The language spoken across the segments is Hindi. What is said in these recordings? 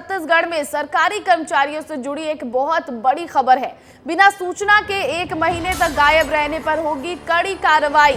छत्तीसगढ़ में सरकारी कर्मचारियों से जुड़ी एक बहुत बड़ी खबर है। बिना सूचना के 1 महीने तक गायब रहने पर होगी कड़ी कार्रवाई।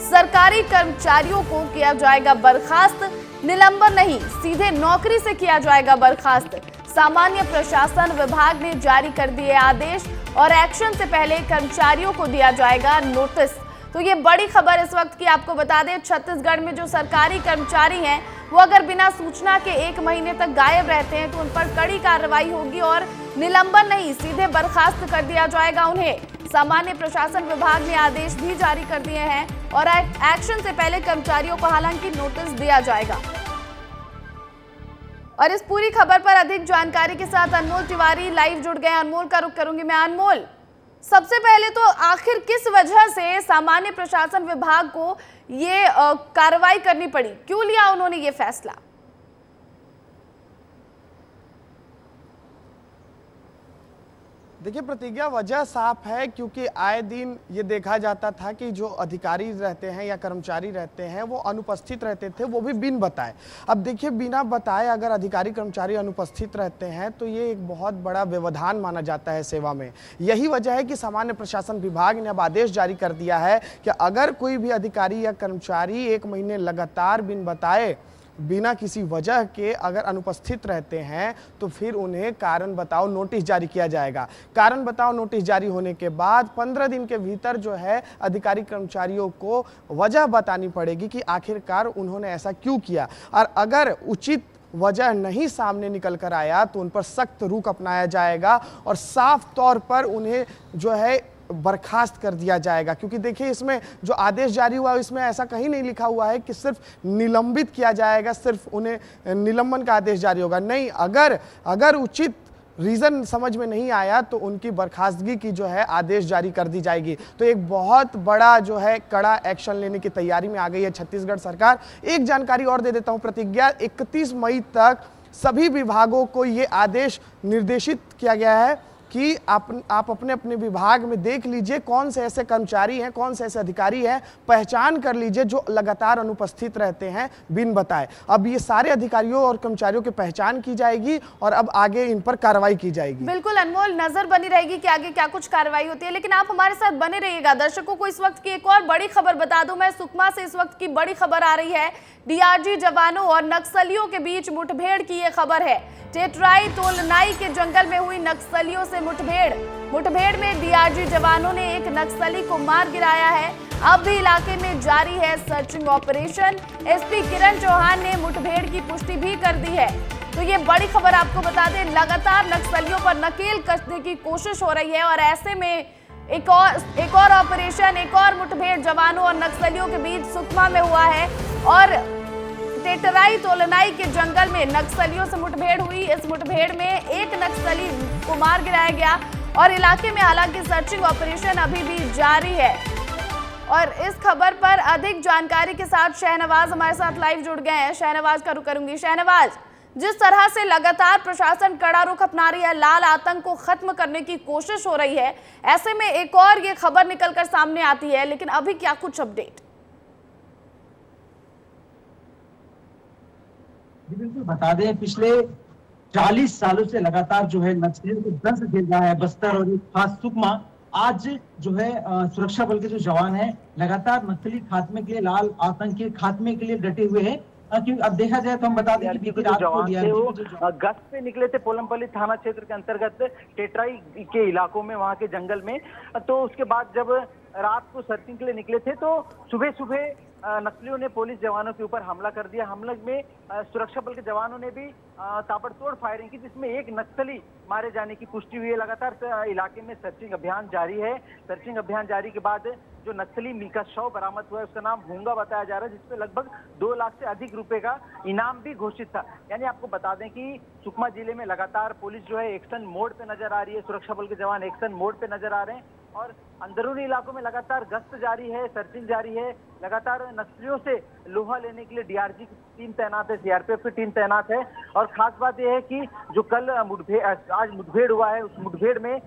सरकारी कर्मचारियों को किया जाएगा बर्खास्त, निलंबन नहीं, सीधे नौकरी से किया जाएगा बर्खास्त। सामान्य प्रशासन विभाग ने जारी कर दिए आदेश और एक्शन से पहले कर्मचारियों को दिया जाएगा नोटिस। तो ये बड़ी खबर इस वक्त की आपको बता दें, छत्तीसगढ़ में जो सरकारी कर्मचारी हैं वो अगर बिना सूचना के 1 महीने तक गायब रहते हैं तो उन पर कड़ी कार्रवाई होगी और निलंबन नहीं, सीधे बर्खास्त कर दिया जाएगा उन्हें। सामान्य प्रशासन विभाग ने आदेश भी जारी कर दिए हैं और एक्शन से पहले कर्मचारियों को हालांकि नोटिस दिया जाएगा। और इस पूरी खबर पर अधिक जानकारी के साथ अनमोल तिवारी लाइव जुड़ गए। अनमोल का रुख करूंगी मैं। अनमोल, सबसे पहले तो आखिर किस वजह से सामान्य प्रशासन विभाग को ये कार्रवाई करनी पड़ी, क्यों लिया उन्होंने ये फैसला? देखिए प्रतिज्ञा, वजह साफ है क्योंकि आए दिन ये देखा जाता था कि जो अधिकारी रहते हैं या कर्मचारी रहते हैं वो अनुपस्थित रहते थे, वो भी बिन बताए। अब देखिए बिना बताए अगर अधिकारी कर्मचारी अनुपस्थित रहते हैं तो ये एक बहुत बड़ा व्यवधान माना जाता है सेवा में। यही वजह है कि सामान्य प्रशासन विभाग ने अब आदेश जारी कर दिया है कि अगर कोई भी अधिकारी या कर्मचारी 1 महीने लगातार बिन बताए, बिना किसी वजह के अगर अनुपस्थित रहते हैं तो फिर उन्हें कारण बताओ नोटिस जारी किया जाएगा। कारण बताओ नोटिस जारी होने के बाद 15 दिन के भीतर जो है अधिकारी कर्मचारियों को वजह बतानी पड़ेगी कि आखिरकार उन्होंने ऐसा क्यों किया, और अगर उचित वजह नहीं सामने निकल कर आया तो उन पर सख्त रुख अपनाया जाएगा और साफ तौर पर उन्हें जो है बर्खास्त कर दिया जाएगा। क्योंकि देखिए इसमें जो आदेश जारी हुआ इसमें ऐसा कहीं नहीं लिखा हुआ है कि सिर्फ निलंबित किया जाएगा, सिर्फ उन्हें निलंबन का आदेश जारी होगा। नहीं, अगर उचित रीजन समझ में नहीं आया तो उनकी बर्खास्तगी की जो है आदेश जारी कर दी जाएगी। तो एक बहुत बड़ा जो है कड़ा एक्शन लेने की तैयारी में आ गई है छत्तीसगढ़ सरकार। एक जानकारी और दे देता हूं प्रतिज्ञा, 31 मई तक सभी विभागों को ये आदेश निर्देशित किया गया है कि आप अपने अपने विभाग में देख लीजिए कौन से ऐसे कर्मचारी हैं, कौन से ऐसे अधिकारी हैं, पहचान कर लीजिए जो लगातार अनुपस्थित रहते हैं बिन बताए। अब ये सारे अधिकारियों और कर्मचारियों की पहचान की जाएगी और अब आगे इन पर कार्रवाई की जाएगी। बिल्कुल अनमोल, नजर बनी रहेगी कि आगे क्या कुछ कार्रवाई होती है, लेकिन आप हमारे साथ बने रहिएगा। दर्शकों को इस वक्त की एक और बड़ी खबर बता दूं मैं, सुकमा से इस वक्त की बड़ी खबर आ रही है। डीआरजी जवानों और नक्सलियों के बीच मुठभेड़ की ये खबर है। टेटराई तोलनाई के जंगल में हुई नक्सलियों से मुठभेड़ में डीआरजी जवानों ने एक नक्सली को मार गिराया है। अब भी इलाके में जारी है सर्चिंग ऑपरेशन। एसपी किरण चौहान ने मुठभेड़ की पुष्टि भी कर दी है। तो ये बड़ी खबर आपको बता दें, लगातार नक्सलियों पर नकेल कसने की कोशिश हो रही है और ऐसे में एक और ऑपरेशन, एक और मुठभेड़ जवानों और नक्सलियों के बीच सुकमा में हुआ है और टेटराई तोलनाई के जंगल में नक्सलियों से मुठभेड़ हुई। इस मुठभेड़ में एक नक्सली को मार गिराया गया और इलाके में हालांकि सर्चिंग ऑपरेशन अभी भी जारी है। और इस खबर पर अधिक जानकारी के साथ शहनवाज हमारे साथ लाइव जुड़ गए हैं। शहनवाज का रुख करूंगी। शहनवाज, जिस तरह से लगातार प्रशासन कड़ा रुख अपना रही है, लाल आतंक को खत्म करने की कोशिश हो रही है, ऐसे में एक और ये खबर निकलकर सामने आती है, लेकिन अभी क्या कुछ अपडेट? बिल्कुल बता दें, पिछले 40 सालों से लगातार जो है नक्सलियों को दंश झेल रहा है बस्तर और खास सुकमा। आज जो है सुरक्षा बल के जो जवान हैं लगातार नक्सली खात्मे के लिए, लाल आतंक के खात्मे के लिए डटे हुए हैं। क्योंकि अब देखा जाए तो हम बता दें कि बीती रात को गश्त पे निकले थे पोलमपल्ली थाना क्षेत्र के अंतर्गत टेटराई के इलाकों में, वहां के जंगल में। तो उसके बाद जब रात को सर्चिंग के लिए निकले थे तो सुबह नक्सलियों ने पुलिस जवानों के ऊपर हमला कर दिया। हमले में सुरक्षा बल के जवानों ने भी ताबड़तोड़ फायरिंग की, जिसमें एक नक्सली मारे जाने की पुष्टि हुई है। लगातार इलाके में सर्चिंग अभियान जारी है। सर्चिंग अभियान जारी के बाद जो नक्सली का शव बरामद हुआ है उसका नाम भूंगा बताया जा रहा है, जिसपे लगभग 2 लाख से अधिक रुपए का इनाम भी घोषित था। यानी आपको बता दें कि सुकमा जिले में लगातार पुलिस जो है एक्शन मोड पे नजर आ रही है, सुरक्षा बल के जवान एक्शन मोड पे नजर आ रहे हैं और अंदरूनी इलाकों में लगातार गश्त जारी है, सर्चिंग जारी है। लगातार नक्सलियों से लोहा लेने के लिए डीआरजी की टीम तैनात है, सीआरपीएफ की टीम तैनात है। और खास बात यह है कि जो कल आज मुठभेड़ हुआ है, उस मुठभेड़ में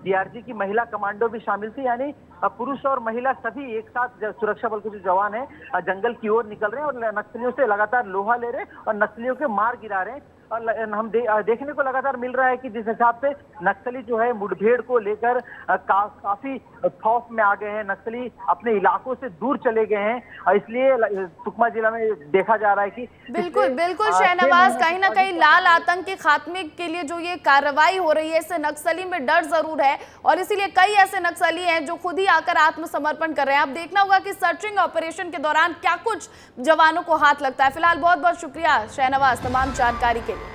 डीआरजी की महिला कमांडो भी शामिल थी। यानी पुरुष और महिला सभी एक साथ सुरक्षा बल के जो जवान हैं जंगल की ओर निकल रहे हैं और नक्सलियों से लगातार लोहा ले रहे हैं और नक्सलियों के मार गिरा रहे हैं। देखने को लगातार मिल रहा है कि जिस हिसाब से नक्सली जो है मुठभेड़ को लेकर काफी खौफ में आ गए हैं, नक्सली अपने इलाकों से दूर चले गए हैं, इसलिए सुकमा जिला में देखा जा रहा है कि बिल्कुल बिल्कुल शहनवाज, कहीं ना कहीं लाल आतंक के खात्मे के लिए जो ये कार्रवाई हो रही है इससे नक्सली में डर जरूर है और इसीलिए कई ऐसे नक्सली हैं जो खुद ही आकर आत्मसमर्पण कर रहे हैं। अब देखना होगा कि सर्चिंग ऑपरेशन के दौरान क्या कुछ जवानों को हाथ लगता है। फिलहाल बहुत बहुत शुक्रिया शहनवाज तमाम जानकारी के लिए।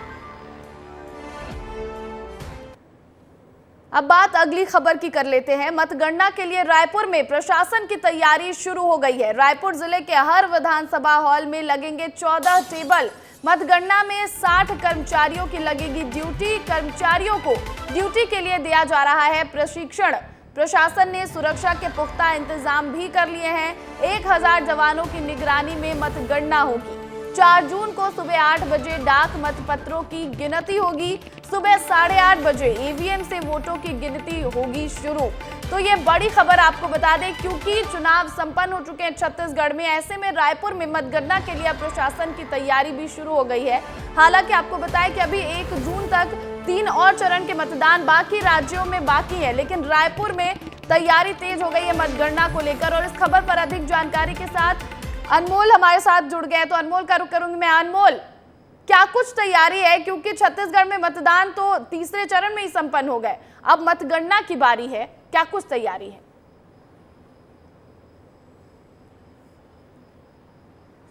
अब बात अगली खबर की कर लेते हैं। मतगणना के लिए रायपुर में प्रशासन की तैयारी शुरू हो गई है। रायपुर जिले के हर विधानसभा हॉल में लगेंगे 14 टेबल। मतगणना में 60 कर्मचारियों की लगेगी ड्यूटी। कर्मचारियों को ड्यूटी के लिए दिया जा रहा है प्रशिक्षण। प्रशासन ने सुरक्षा के पुख्ता इंतजाम भी कर लिए हैं। 1000 जवानों की निगरानी में मतगणना होगी। 4 जून को सुबह 8 बजे डाक मतपत्रों की गिनती होगी। सुबह 8:30 बजे ईवीएम से वोटों की गिनती होगी शुरू। तो ये बड़ी खबर आपको बता दें, क्योंकि चुनाव संपन्न हो चुके हैं छत्तीसगढ़ में, ऐसे में रायपुर में मतगणना के लिए प्रशासन की तैयारी भी शुरू हो गई है। हालांकि आपको बताएं कि अभी 1 जून तक 3 और चरण के मतदान बाकी राज्यों में बाकी है, लेकिन रायपुर में तैयारी तेज हो गई है मतगणना को लेकर। और इस खबर पर अधिक जानकारी के साथ अनमोल हमारे साथ जुड़ गए, तो अनमोल का रुख करूंगी मैं। अनमोल, क्या कुछ तैयारी है, क्योंकि छत्तीसगढ़ में मतदान तो तीसरे चरण में ही संपन्न हो गए, अब मतगणना की बारी है, क्या कुछ तैयारी है?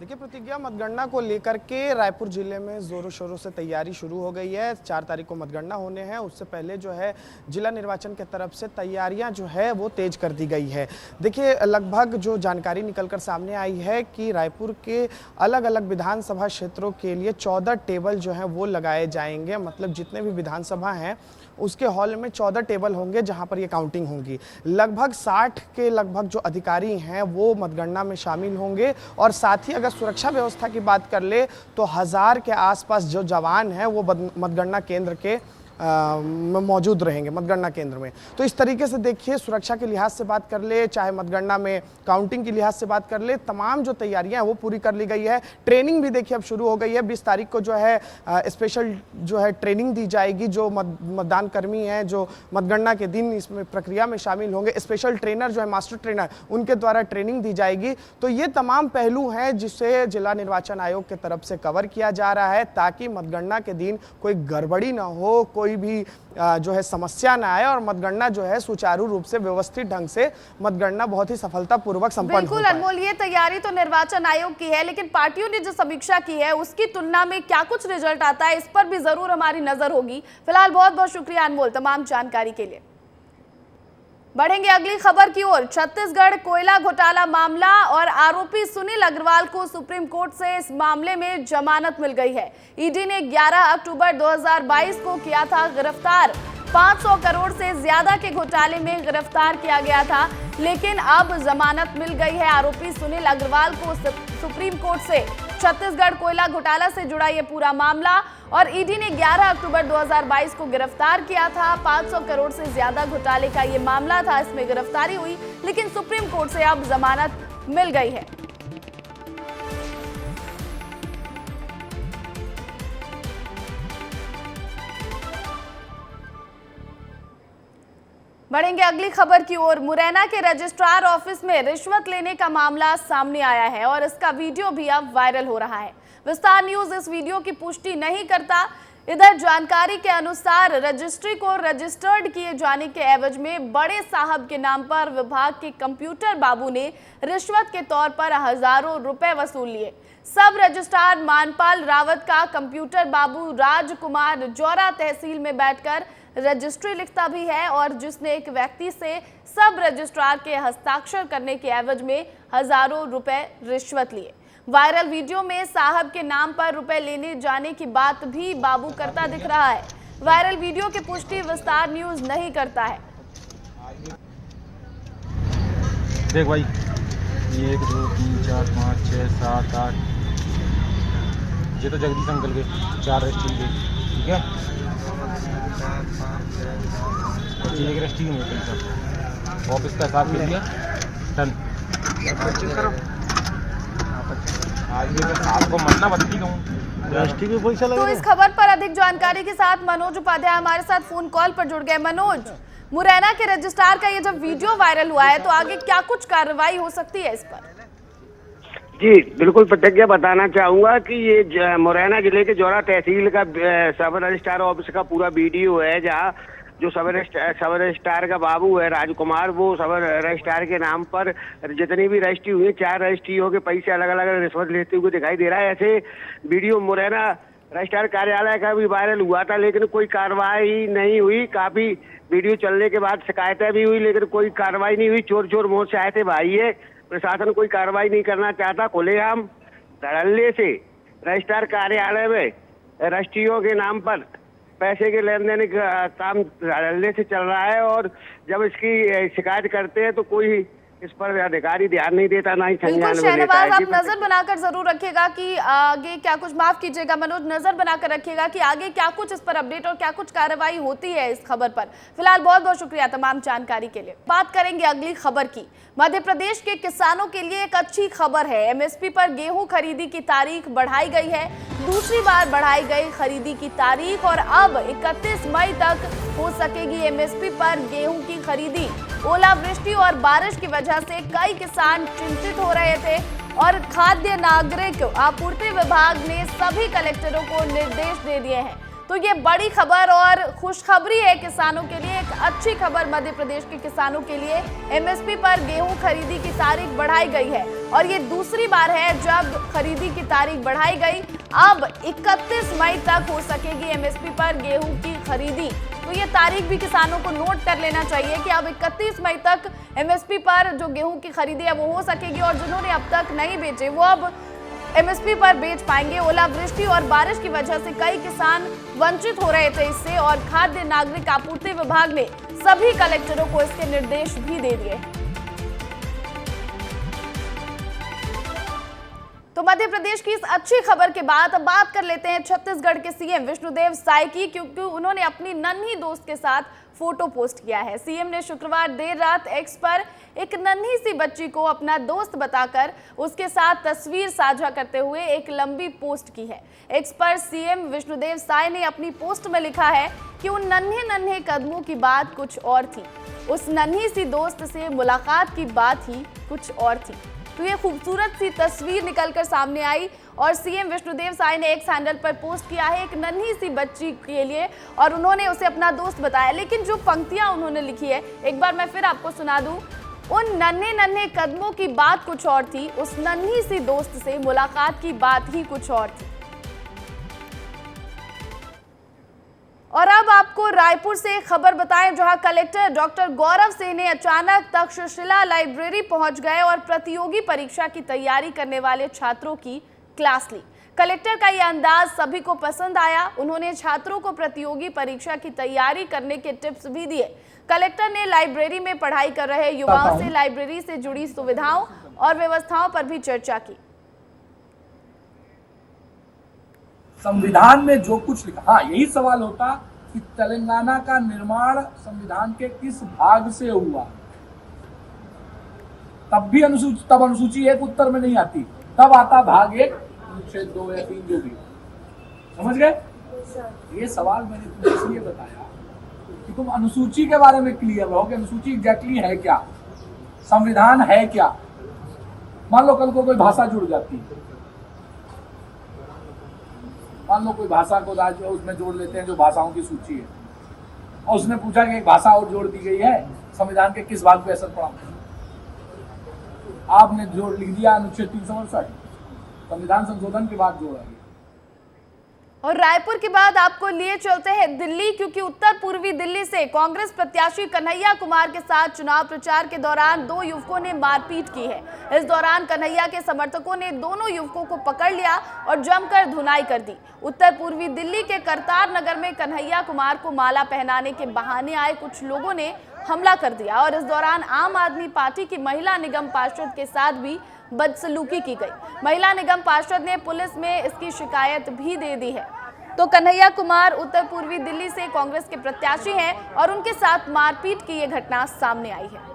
देखिए प्रतिज्ञा, मतगणना को लेकर के रायपुर जिले में जोरों शोरों से तैयारी शुरू हो गई है। 4 तारीख को मतगणना होने हैं, उससे पहले जो है जिला निर्वाचन के तरफ से तैयारियां जो है वो तेज कर दी गई है। देखिए लगभग जो जानकारी निकलकर सामने आई है कि रायपुर के अलग अलग विधानसभा क्षेत्रों के लिए 14 टेबल जो है वो लगाए जाएंगे। मतलब जितने भी विधानसभा हैं उसके हॉल में 14 टेबल होंगे जहां पर ये काउंटिंग होगी। लगभग 60 के लगभग जो अधिकारी हैं वो मतगणना में शामिल होंगे। और साथ ही अगर सुरक्षा व्यवस्था की बात कर ले तो 1000 के आसपास जो जवान हैं वो मतगणना केंद्र के मौजूद रहेंगे मतगणना केंद्र में। तो इस तरीके से देखिए सुरक्षा के लिहाज से बात कर ले, चाहे मतगणना में काउंटिंग के लिहाज से बात कर ले, तमाम जो तैयारियां हैं वो पूरी कर ली गई है। ट्रेनिंग भी देखिए अब शुरू हो गई है। 20 तारीख को जो है स्पेशल जो है ट्रेनिंग दी जाएगी। जो मतदान कर्मी हैं जो मतगणना के दिन इसमें प्रक्रिया में शामिल होंगे, स्पेशल ट्रेनर जो है मास्टर ट्रेनर, उनके द्वारा ट्रेनिंग दी जाएगी। तो ये तमाम पहलू हैं जिसे जिला निर्वाचन आयोग की तरफ से कवर किया जा रहा है, ताकि मतगणना के दिन कोई गड़बड़ी ना हो, कोई भी जो है समस्या ना आए और मतगणना जो है सुचारू रूप से व्यवस्थित ढंग से मतगणना बहुत ही सफलतापूर्वक संपन्न हो। बिल्कुल अनमोल, ये तैयारी तो निर्वाचन आयोग की है, लेकिन पार्टियों ने जो समीक्षा की है उसकी तुलना में क्या कुछ रिजल्ट आता है, इस पर भी जरूर हमारी नजर होगी। फिलहाल बहुत बहुत शुक्रिया अनमोल तमाम जानकारी के लिए। बढ़ेंगे अगली खबर की ओर। छत्तीसगढ़ कोयला घोटाला मामला और आरोपी सुनील अग्रवाल को सुप्रीम कोर्ट से इस मामले में जमानत मिल गई है। ईडी ने 11 अक्टूबर 2022 को किया था गिरफ्तार। 500 करोड़ से ज्यादा के घोटाले में गिरफ्तार किया गया था, लेकिन अब जमानत मिल गई है। आरोपी सुनील अग्रवाल को सुप्रीम कोर्ट से छत्तीसगढ़ कोयला घोटाला से जुड़ा यह पूरा मामला और ईडी ने 11 अक्टूबर 2022 को गिरफ्तार किया था। 500 करोड़ से ज्यादा घोटाले का ये मामला था, इसमें गिरफ्तारी हुई, लेकिन सुप्रीम कोर्ट से अब जमानत मिल गई है। बढ़ेंगे अगली खबर की ओर। मुरैना के रजिस्ट्रार ऑफिस में रिश्वत लेने का मामला सामने आया है और इसका वीडियो भी अब वायरल हो रहा है। विस्तार न्यूज इस वीडियो की पुष्टि नहीं करता। इधर जानकारी के अनुसार रजिस्ट्री को रजिस्टर्ड किए जाने के एवज में बड़े साहब के नाम पर विभाग के कंप्यूटर बाबू ने रिश्वत के तौर पर हजारों रुपए वसूल लिए। सब रजिस्ट्रार मानपाल रावत का कंप्यूटर बाबू राजकुमार जौरा तहसील में बैठकर रजिस्ट्री लिखता भी है और जिसने एक व्यक्ति से सब रजिस्ट्रार के हस्ताक्षर करने के एवज में हजारों रुपए रिश्वत लिए। वायरल वीडियो में साहब के नाम पर रुपए लेने जाने की बात भी बाबू करता दिख रहा है। वायरल वीडियो की पुष्टि विस्तार न्यूज नहीं करता है। देख भाई, 1 2 3 4 5 6 7 8 ये तो जगदीश अंकल के 4 रजिस्ट्री के, ठीक है। एक रजिस्ट्री में ऑफिस का हिसाब ले लिया, डन। आज ये आपको मरना बदली दूँ रजिस्ट्री पे पैसा तो लगा इस खबर पर अधिक जानकारी के साथ मनोज उपाध्याय हमारे साथ फोन कॉल पर जुड़ गए। मनोज, मुरैना के रजिस्ट्रार का ये जब वीडियो वायरल हुआ है तो आगे क्या कुछ कार्रवाई हो सकती है इस पर? जी बिल्कुल प्रतिज्ञा बताना चाहूंगा कि ये मुरैना जिले के जौरा तहसील का सब रजिस्ट्रार ऑफिस का पूरा वीडियो है, जहां जो सब रजिस्ट्रार का बाबू है राजकुमार, वो सब रजिस्ट्रार के नाम पर जितनी भी रजिस्ट्री हुई है 4 रजिस्ट्रियों के पैसे अलग अलग रिश्वत लेते हुए दिखाई दे रहा है। ऐसे वीडियो मुरैना रजिस्ट्रार कार्यालय का भी वायरल हुआ था, लेकिन कोई कार्रवाई नहीं हुई। काफी वीडियो चलने के बाद शिकायतें भी हुई, लेकिन कोई कार्रवाई नहीं हुई। चोर चोर मुंह से आए थे भाई, ये प्रशासन कोई कार्रवाई नहीं करना चाहता। खुलेआम धड़ल्ले से रजिस्ट्रार कार्यालय में रजिस्ट्रियों के नाम पर पैसे के लेन देन का काम धड़ल्ले से चल रहा है, और जब इसकी शिकायत करते हैं तो कोई इस पर अधिकारी ध्यान नहीं देता, ना ही बिल्कुल संज्ञान में लेता शहनवाज, है। आप नजर बनाकर जरूर रखिएगा कि आगे क्या कुछ, माफ कीजिएगा मनोज, नजर बनाकर रखिएगा कि आगे क्या कुछ इस पर अपडेट और क्या कुछ कार्रवाई होती है इस खबर पर। फिलहाल बहुत बहुत शुक्रिया तमाम जानकारी के लिए। बात करेंगे अगली खबर की। मध्य प्रदेश के किसानों के लिए एक अच्छी खबर है। एमएसपी पर गेहूं खरीदी की तारीख बढ़ाई गई है। दूसरी बार बढ़ाई गई खरीदी की तारीख और अब 31 मई तक हो सकेगी एमएसपी पर गेहूं की खरीदी। ओलावृष्टि और बारिश की वजह से कई किसान चिंतित हो रहे थे और खाद्य नागरिक आपूर्ति विभाग ने सभी कलेक्टरों को निर्देश दे दिए हैं। तो ये बड़ी खबर और खुशखबरी है किसानों के लिए, एक अच्छी खबर मध्य प्रदेश के किसानों के लिए। एमएसपी पर गेहूं खरीदी की तारीख बढ़ाई गई है और ये दूसरी बार है जब खरीदी की तारीख बढ़ाई गई। अब 31 मई तक हो सकेगी एमएसपी पर गेहूं की खरीदी। तो ये तारीख भी किसानों को नोट कर लेना चाहिए कि अब 31 मई तक एमएसपी पर जो गेहूं की खरीदी है वो हो सकेगी और जिन्होंने अब तक नहीं बेचे वो अब एमएसपी पर बेच पाएंगे। ओलावृष्टि और बारिश की वजह से कई किसान वंचित हो रहे थे इससे और खाद्य नागरिक आपूर्ति विभाग ने सभी कलेक्टरों को इसके निर्देश भी दे दिए। तो मध्य प्रदेश की इस अच्छी खबर के बाद अब बात कर लेते हैं छत्तीसगढ़ के सीएम विष्णुदेव साय की, क्योंकि उन्होंने अपनी नन्ही दोस्त के साथ फोटो पोस्ट किया है। सीएम ने शुक्रवार देर रात एक्स पर एक नन्ही सी बच्ची को अपना दोस्त बताकर उसके साथ तस्वीर साझा करते हुए एक लंबी पोस्ट की है। एक्स पर सीएम विष्णुदेव साय ने अपनी पोस्ट में लिखा है कि उन नन्हे नन्हे कदमों की बात कुछ और थी, उस नन्ही सी दोस्त से मुलाकात की बात ही कुछ और थी। तो ये खूबसूरत सी तस्वीर निकलकर सामने आई और सीएम विष्णुदेव साय ने एक्स हैंडल पर पोस्ट किया है एक नन्ही सी बच्ची के लिए और उन्होंने उसे अपना दोस्त बताया। लेकिन जो पंक्तियां उन्होंने लिखी है एक बार मैं फिर आपको सुना दूं। उन नन्हे नन्हे कदमों की बात कुछ और थी, उस नन्ही सी दोस्त से मुलाकात की बात ही कुछ और थी। और अब आपको रायपुर से एक खबर बताएं, जहां कलेक्टर डॉक्टर गौरव सिंह ने अचानक तक्षशिला लाइब्रेरी पहुंच गए और प्रतियोगी परीक्षा की तैयारी करने वाले छात्रों की क्लास ली। कलेक्टर का यह अंदाज सभी को पसंद आया। उन्होंने छात्रों को प्रतियोगी परीक्षा की तैयारी करने के टिप्स भी दिए। कलेक्टर ने लाइब्रेरी में पढ़ाई कर रहे युवाओं से लाइब्रेरी से जुड़ी सुविधाओं और व्यवस्थाओं पर भी चर्चा की। संविधान में जो कुछ लिखा, हाँ यही सवाल होता कि तेलंगाना का निर्माण संविधान के किस भाग से हुआ, तब भी अनुसूची 1 उत्तर में नहीं आती, तब आता भाग 1 अनुच्छेद 2 या 3 जो भी। समझ गए? ये सवाल मैंने तुम्हें इसलिए बताया कि तुम अनुसूची के बारे में क्लियर रहो कि अनुसूची एग्जैक्टली है क्या, संविधान है क्या। मान लो कल को कोई भाषा जुड़ जाती है, मान लो कोई भाषा को राज्य उसमें जोड़ लेते हैं जो भाषाओं की सूची है, और उसने पूछा कि एक भाषा और जोड़ दी गई है, संविधान के किस भाग पे असर पड़ा, आपने जोड़ लिख दिया अनुच्छेद 368, संविधान संशोधन के बाद जोड़ा गया। और रायपुर के बाद आपको लिए चलते हैं दिल्ली, क्योंकि उत्तर पूर्वी दिल्ली से कांग्रेस प्रत्याशी कन्हैया कुमार के साथ चुनाव प्रचार के दौरान 2 युवकों ने मारपीट की है। इस दौरान कन्हैया के समर्थकों ने दोनों युवकों को पकड़ लिया और जमकर धुनाई कर दी। उत्तर पूर्वी दिल्ली के करतार नगर में कन्हैया कुमार को माला पहनाने के बहाने आए कुछ लोगों ने हमला कर दिया और इस दौरान आम आदमी पार्टी की महिला निगम पार्षद के साथ भी बदसलूकी की गई। महिला निगम पार्षद ने पुलिस में इसकी शिकायत भी दे दी है। तो कन्हैया कुमार उत्तर पूर्वी दिल्ली से कांग्रेस के प्रत्याशी हैं और उनके साथ मारपीट की ये घटना सामने आई है।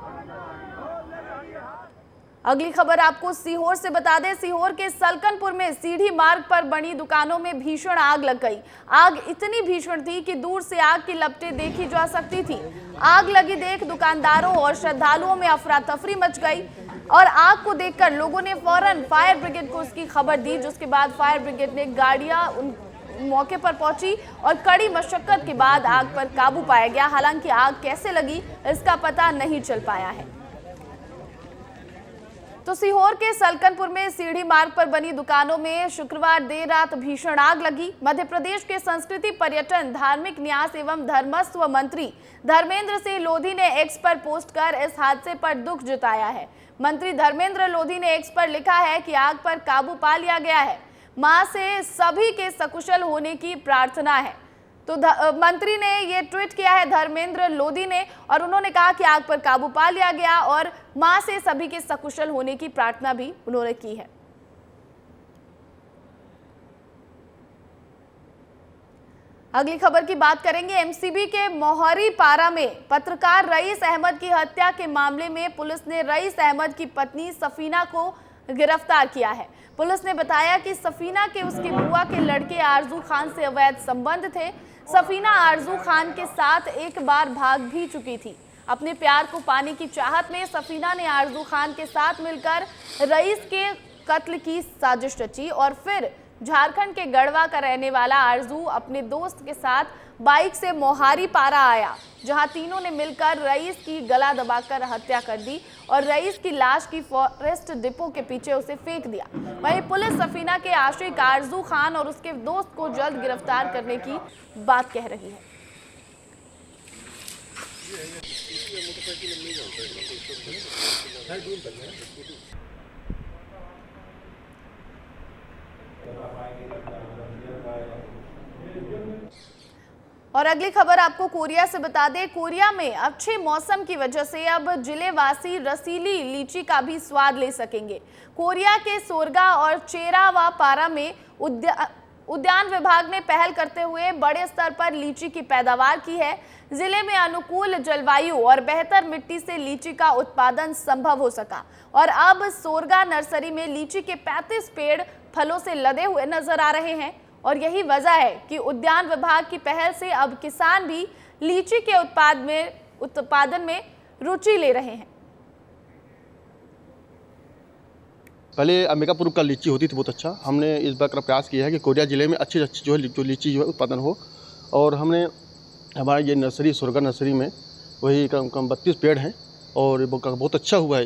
अगली खबर आपको सीहोर से बता दें। सीहोर के सलकनपुर में सीढ़ी मार्ग पर बनी दुकानों में भीषण आग लग गई। आग इतनी भीषण थी कि दूर से आग की लपटें देखी जा सकती थी। आग लगी देख दुकानदारों और श्रद्धालुओं में अफरा तफरी मच गई और आग को देखकर लोगों ने फौरन फायर ब्रिगेड को उसकी खबर दी, जिसके बाद फायर ब्रिगेड ने गाड़ियां मौके पर पहुंची और कड़ी मशक्कत के बाद आग पर काबू पाया गया। हालांकि आग कैसे लगी इसका पता नहीं चल पाया है। तो सीहोर के सलकनपुर में सीढ़ी मार्ग पर बनी दुकानों में शुक्रवार देर रात भीषण आग लगी। मध्य प्रदेश के संस्कृति, पर्यटन, धार्मिक न्यास एवं धर्मस्व मंत्री धर्मेंद्र सिंह लोधी ने एक्स पर पोस्ट कर इस हादसे पर दुख जताया है। मंत्री धर्मेंद्र लोधी ने एक्स पर लिखा है कि आग पर काबू पा लिया गया है। मां से सभी के सकुशल होने की प्रार्थना है। तो मंत्री ने ये ट्वीट किया है धर्मेंद्र लोधी ने, और उन्होंने कहा कि आग पर काबू पा लिया गया और मां से सभी के सकुशल होने की प्रार्थना भी उन्होंने की है। अगली खबर की बात करेंगे। एमसीबी के मोहरी पारा में पत्रकार रईस अहमद की हत्या के मामले में पुलिस ने रईस अहमद की पत्नी सफीना को गिरफ्तार किया है। पुलिस ने बताया कि सफीना के उसकी बुआ के लड़के आरजू खान से अवैध संबंध थे। सफीना आरजू खान के साथ एक बार भाग भी चुकी थी। अपने प्यार को पाने की चाहत में सफीना ने आरजू खान के साथ मिलकर रईस के कत्ल की साजिश रची और फिर झारखंड के गढ़वा का रहने वाला आरजू अपने दोस्त के साथ बाइक से मोहारी पारा आया, जहां तीनों ने मिलकर रईस की गला दबाकर हत्या कर दी और रईस की लाश की फॉरेस्ट डिपो के पीछे उसे फेंक दिया। वहीं पुलिस सफीना के आशिक आरजू खान और उसके दोस्त को जल्द गिरफ्तार करने की बात कह रही है। और अगली खबर आपको कोरिया से बता दें। कोरिया में अच्छे मौसम की वजह से अब जिलेवासी रसीली लीची का भी स्वाद ले सकेंगे। कोरिया के सोरगा और चेरावा पारा में उद्यान विभाग ने पहल करते हुए बड़े स्तर पर लीची की पैदावार की है। जिले में अनुकूल जलवायु और बेहतर मिट्टी से लीची का उत्पादन संभव हो सका और अब सोरगा नर्सरी में लीची के 35 पेड़ फलों से लदे हुए नजर आ रहे हैं। और यही वजह है कि उद्यान विभाग की पहल से अब किसान भी लीची के उत्पादन में रुचि ले रहे हैं। पहले अंबिकापुर का लीची होती थी बहुत अच्छा। हमने इस बार का प्रयास किया है कि कोरिया जिले में अच्छी जो लीची जो है उत्पादन हो, और हमने हमारे ये नर्सरी सोरगा नर्सरी में वही कम 32 पेड़ हैं और बहुत अच्छा हुआ है।